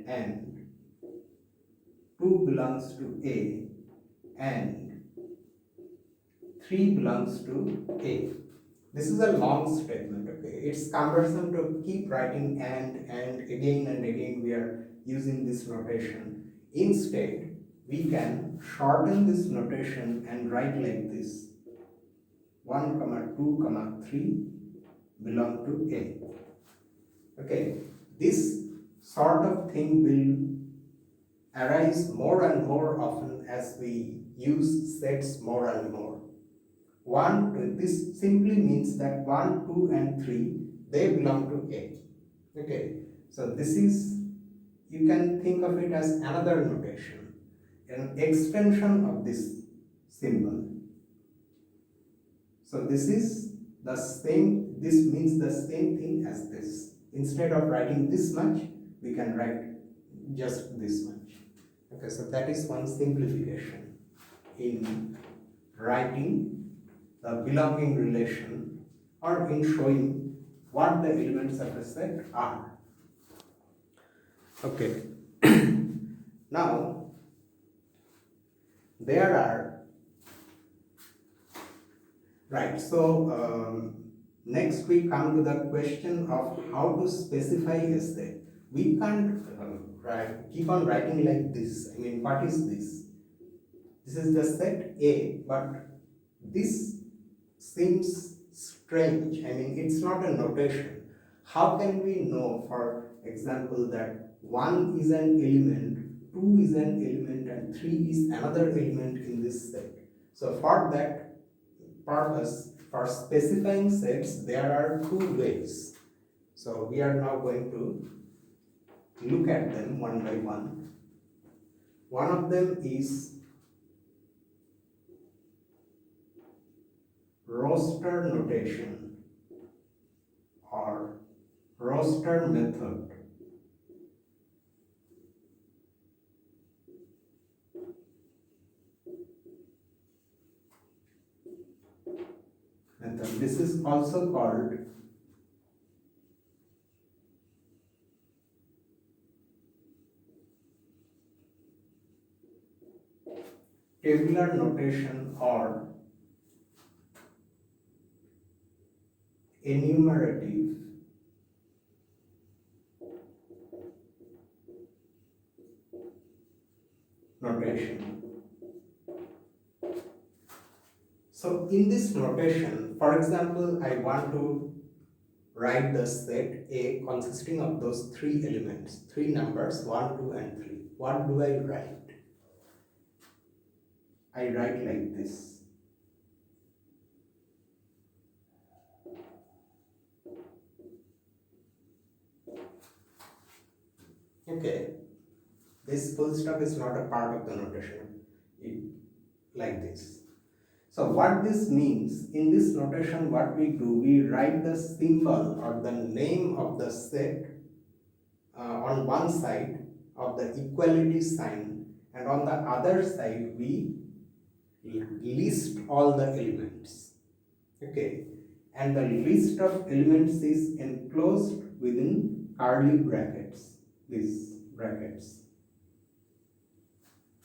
and 2 belongs to A and 3 belongs to A. This is a long statement, okay? It's cumbersome to keep writing and again we are using this notation. Instead, we can shorten this notation and write like this: 1, 2, 3 belong to A. Okay, this sort of thing will arise more and more often as we use sets more and more. 1, 2, this simply means that 1, 2 and 3, they belong to A. Okay, so this is, you can think of it as another notation, an extension of this symbol. So this is the same, this means the same thing as this. Instead of writing this much, we can write just this much. Okay, so that is one simplification in writing the belonging relation or in showing what the elements of a set are. Okay, now there are, right, so next we come to the question of how to specify a set. We can't keep on writing like this. I mean, what is this? This is the set A, but this seems strange. I mean, it's not a notation. How can we know, for example, that 1 is an element, 2 is an element, and 3 is another element in this set? So for that purpose, for specifying sets, there are 2 ways. So we are now going to look at them one by one. One of them is roster notation or roster method. This is also called tabular notation or enumerative notation. So in this notation, for example, I want to write the set A consisting of those 3 elements, 3 numbers, 1, 2 and 3. What do I write? I write like this. Okay, this full stop is not a part of the notation, like this. So what this means, in this notation what we do, we write the symbol or the name of the set on one side of the equality sign, and on the other side we list all the elements. Okay, and the list of elements is enclosed within curly brackets, these brackets,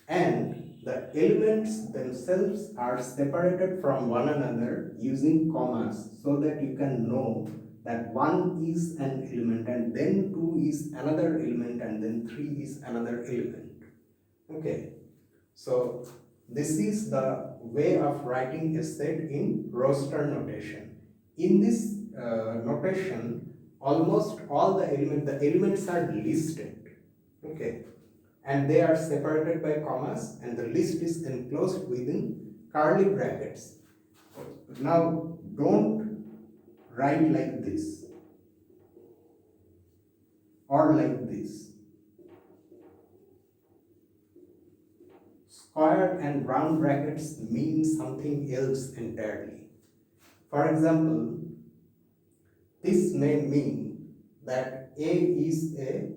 and the elements themselves are separated from one another using commas, so that you can know that 1 is an element and then 2 is another element and then 3 is another element. Okay, so this is the way of writing a set in roster notation. In this notation, almost all the elements are listed. Okay, and they are separated by commas, and the list is enclosed within curly brackets. Now don't write like this or like this. Square and round brackets mean something else entirely. For example, this may mean that A is a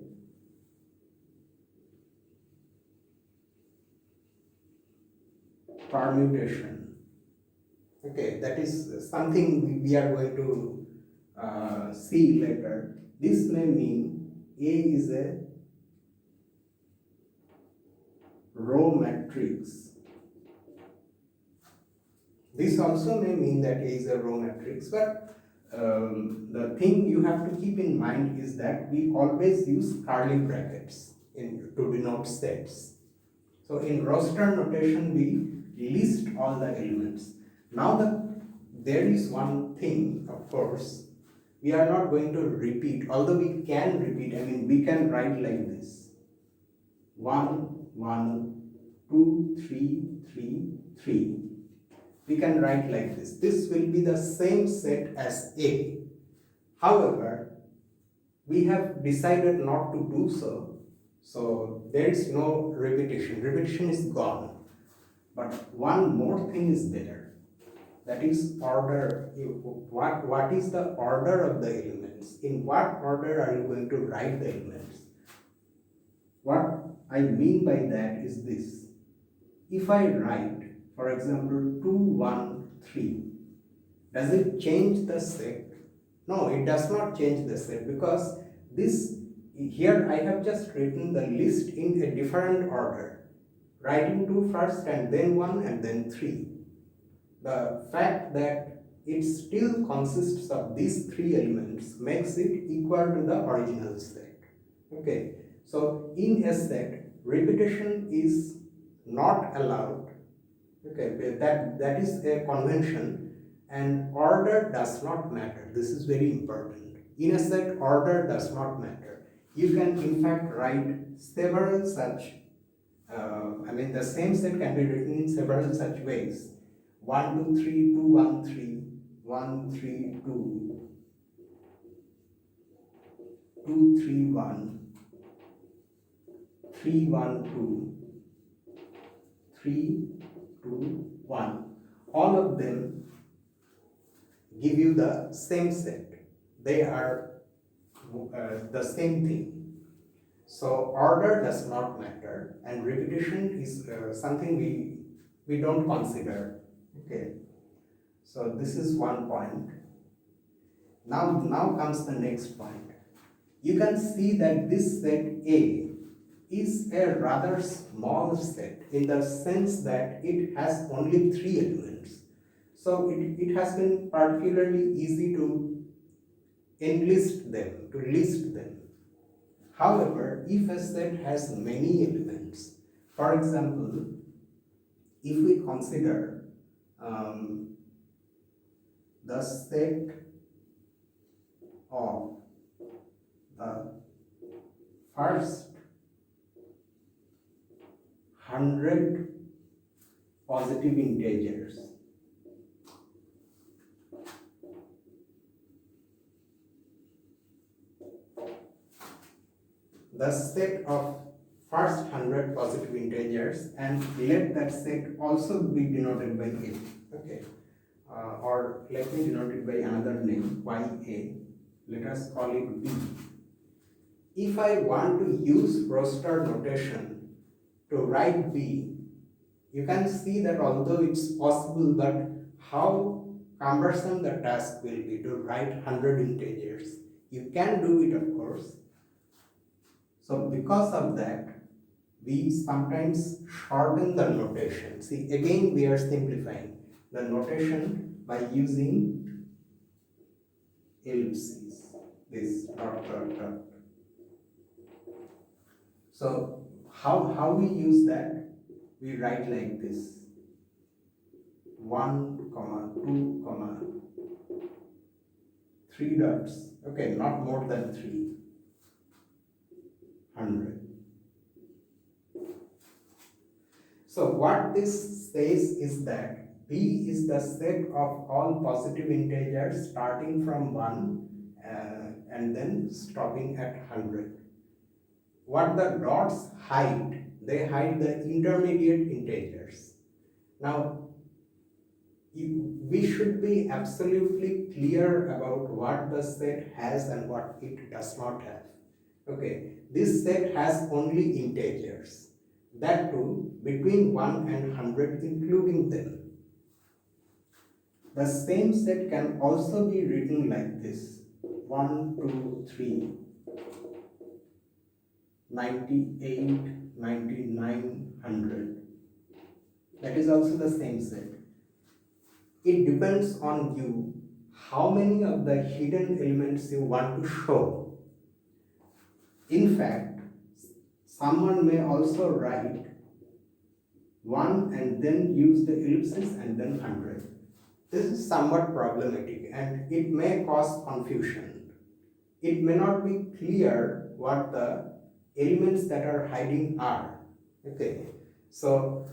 permutation. Okay, that is something we are going to see later. This may mean A is a row matrix. This also may mean that A is a row matrix, but the thing you have to keep in mind is that we always use curly brackets to denote sets. So in roster notation, we list all the elements. Now there is one thing, of course, we are not going to repeat, although we can repeat, I mean, we can write like this. 1, 1, 2, 3, 3, 3. We can write like this. This will be the same set as A. However, we have decided not to do so. So there is no repetition. Repetition is gone. But one more thing is there. That is order. What is the order of the elements? In what order are you going to write the elements? What I mean by that is this. If I write, for example, 2, 1, 3, does it change the set? No, it does not change the set, because this here I have just written the list in a different order, writing 2 first and then 1 and then 3. The fact that it still consists of these 3 elements makes it equal to the original set. Okay, so in a set, repetition is not allowed. Okay, that is a convention, and order does not matter. This is very important. In a set, order does not matter. You can in fact write several such, the same set can be written in several such ways. 1, 2, 3, 2, 1, 3, 1, 3, 2, 2, 3, 1, 3, 1, 2, 3, 2, 1. All of them give you the same set. They are the same thing. So order does not matter, and repetition is something we don't consider. Okay. So this is one point. Now comes the next point. You can see that this set A is a rather small set in the sense that it has only 3 elements. So it has been particularly easy to list them. However, if a set has many elements, for example, if we consider the set of the first 100 positive integers, the set of first 100 positive integers, and let that set also be denoted by A. Okay, or let me denote it by another name, YA. Let us call it B. If I want to use roster notation to write B, you can see that although it's possible, but how cumbersome the task will be to write 100 integers. You can do it, of course. So because of that, we sometimes shorten the notation. See, again we are simplifying the notation by using ellipses, this dot dot dot. So how we use that? We write like this: 1, 2, 3 dots. Okay, not more than 3. 100. So what this says is that B is the set of all positive integers starting from 1 and then stopping at 100. What the dots hide, they hide the intermediate integers. Now, we should be absolutely clear about what the set has and what it does not have. Okay, this set has only integers, that too between 1 and 100 including them. The same set can also be written like this: 1, 2, 3. 98, 99, 100. That is also the same set. It depends on you how many of the hidden elements you want to show. In fact, someone may also write 1 and then use the ellipsis and then 100. This is somewhat problematic and it may cause confusion. It may not be clear what the elements that are hiding are. Okay, so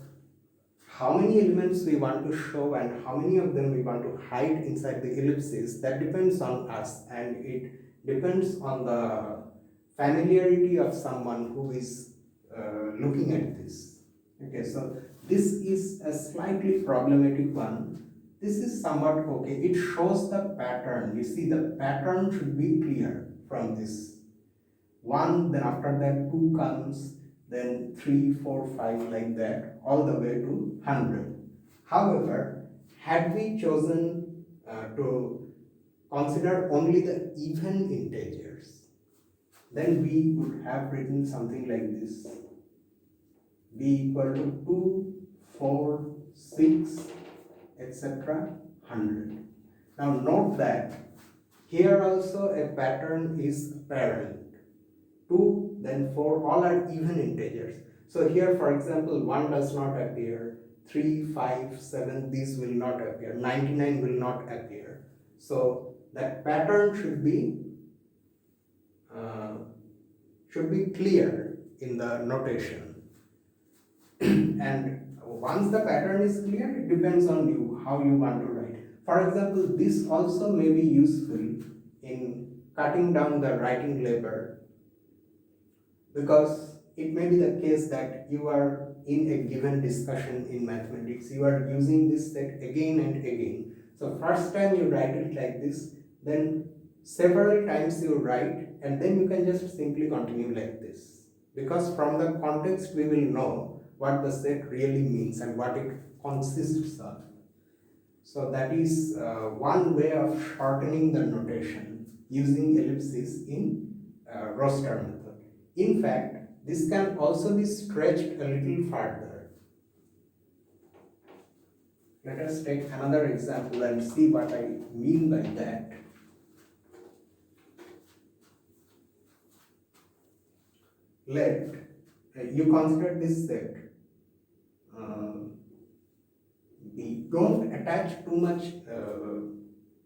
how many elements we want to show and how many of them we want to hide inside the ellipsis, that depends on us, and it depends on the familiarity of someone who is looking at this. Okay, so this is a slightly problematic one. This is somewhat okay. It shows the pattern. You see, the pattern should be clear from this. 1, then after that 2 comes, then 3, 4, 5, like that, all the way to 100. However, had we chosen to consider only the even integers, then we would have written something like this: b equal to 2, 4, 6, etc., 100. Now note that here also a pattern is apparent. 2, then 4, all are even integers. So here, for example, 1 does not appear, 3, 5, 7, these will not appear, 99 will not appear. So that pattern should be clear in the notation. And once the pattern is clear, it depends on you how you want to write. For example, this also may be useful in cutting down the writing labor, because it may be the case that you are in a given discussion in mathematics, you are using this set again and again. So first time you write it like this, then several times you write, and then you can just simply continue like this, because from the context we will know what the set really means and what it consists of. So that is one way of shortening the notation using ellipsis in roster method. In fact, this can also be stretched a little further. Let us take another example and see what I mean by that. Let you consider this set. We don't attach too much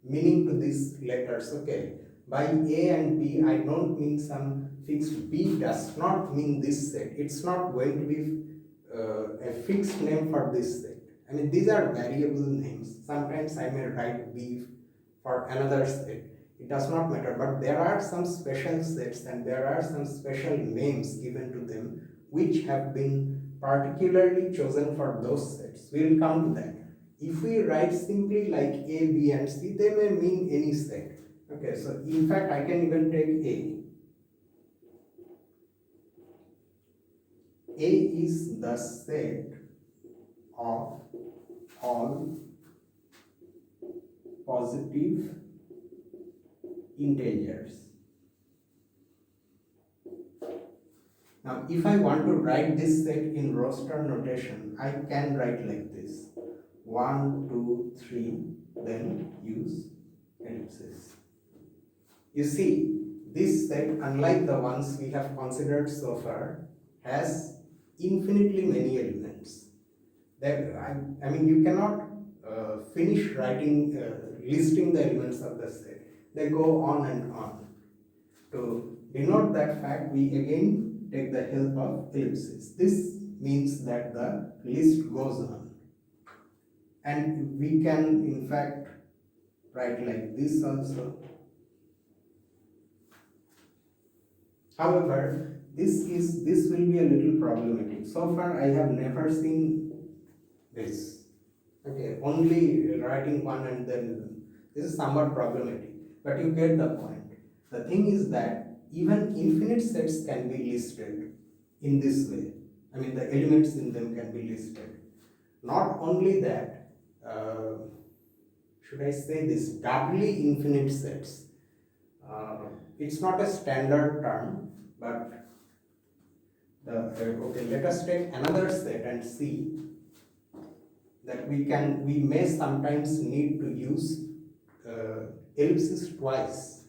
meaning to these letters. Okay, by A and B, I don't mean some fixed. B does not mean this set. It's not going to be a fixed name for this set. I mean, these are variable names. Sometimes I may write B for another set. It does not matter, but there are some special sets and there are some special names given to them which have been particularly chosen for those sets. We will come to that. If we write simply like A, B and C, they may mean any set. Okay, so in fact I can even take A. A is the set of all positive integers. Now if I want to write this set in roster notation, I can write like this: 1, 2, 3, then use ellipsis. You see, this set, unlike the ones we have considered so far, has infinitely many elements. I mean, you cannot finish writing, listing the elements of the set. They go on and on. To denote that fact, we again take the help of ellipsis. This means that the list goes on. And we can in fact write like this also. However, this will be a little problematic. So far I have never seen this. Okay, only writing one and then this is somewhat problematic, but you get the point. The thing is that even infinite sets can be listed in this way. I mean, the elements in them can be listed. Not only that, should I say this, doubly infinite sets. It's not a standard term, but okay, let us take another set and see that we may sometimes need to use ellipsis twice.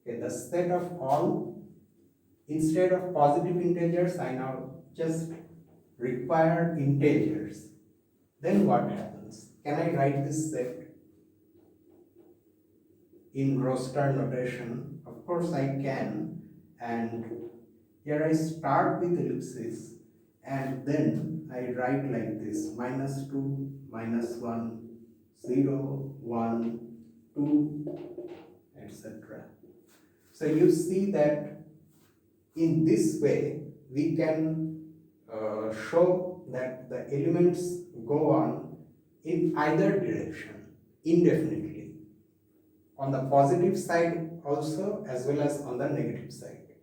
Okay, the set of all, instead of positive integers, I now just require integers. Then what happens? Can I write this set in roster notation? Of course I can, and here I start with ellipsis and then I write like this: -2, -1, 0, 1, 2, etc. So you see that in this way we can show that the elements go on in either direction indefinitely, on the positive side also as well as on the negative side.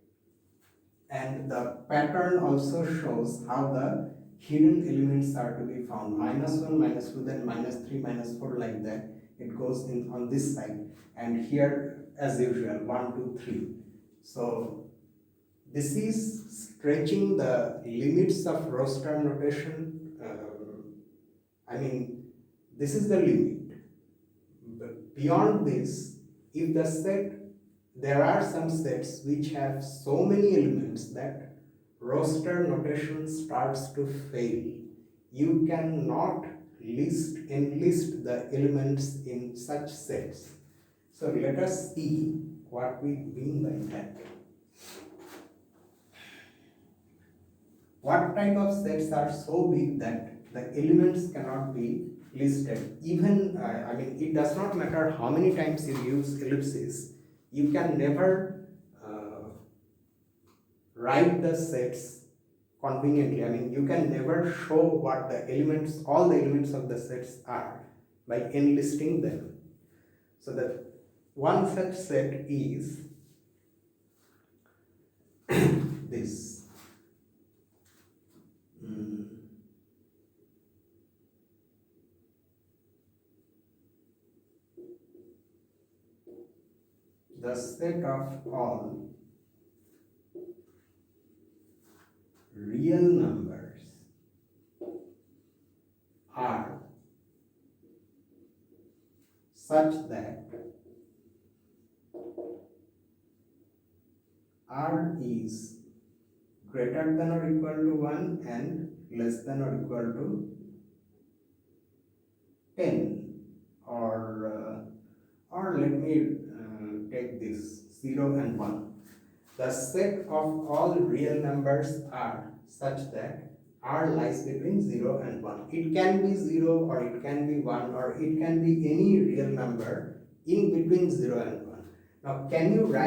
And the pattern also shows how the hidden elements are to be found: -1, -2, then -3, -4, like that. It goes in on this side, and here as usual 1, 2, 3. So this is stretching the limits of roster notation. This is the limit. But beyond this, if the set, there are some sets which have so many elements that roster notation starts to fail. You cannot enlist the elements in such sets. So let us see what we mean by that. What type of sets are so big that the elements cannot be listed? Even, it does not matter how many times you use ellipsis, you can never write the sets conveniently. You can never show what the elements, all the elements of the sets are by enlisting them. So that one such set is this. The set of all real numbers are such that R is greater than or equal to 1 and less than or equal to 10, or let me take this 0 and 1. The set of all real numbers are such that R lies between 0 and 1. It can be 0 or it can be 1 or it can be any real number in between 0 and 1. Now can you write